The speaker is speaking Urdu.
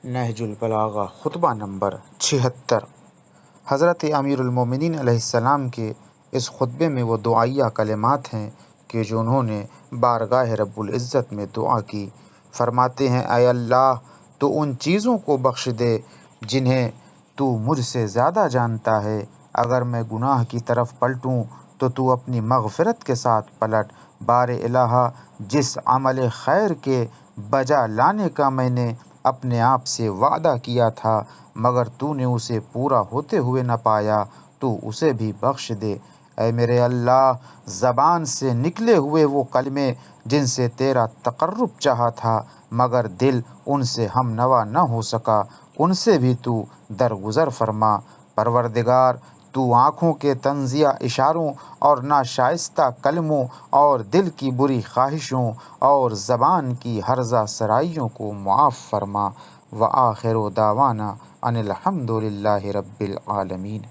نہج البلاغہ خطبہ نمبر 76۔ حضرت امیر المومنین علیہ السلام کے اس خطبے میں وہ دعائیہ کلمات ہیں کہ جو انہوں نے بارگاہ رب العزت میں دعا کی۔ فرماتے ہیں، اے اللہ تو ان چیزوں کو بخش دے جنہیں تو مجھ سے زیادہ جانتا ہے۔ اگر میں گناہ کی طرف پلٹوں تو اپنی مغفرت کے ساتھ پلٹ۔ بار الہ، جس عمل خیر کے بجا لانے کا میں نے اپنے آپ سے وعدہ کیا تھا مگر تو نے اسے پورا ہوتے ہوئے نہ پایا، تو اسے بھی بخش دے۔ اے میرے اللہ، زبان سے نکلے ہوئے وہ کلمے جن سے تیرا تقرب چاہا تھا مگر دل ان سے ہم نوا نہ ہو سکا، ان سے بھی تو درگزر فرما۔ پروردگار، تو آنکھوں کے طنزیہ اشاروں اور ناشائستہ کلموں اور دل کی بری خواہشوں اور زبان کی ہرزہ سرائیوں کو معاف فرما۔ وآخر دعوانا ان الحمد للہ رب العالمین۔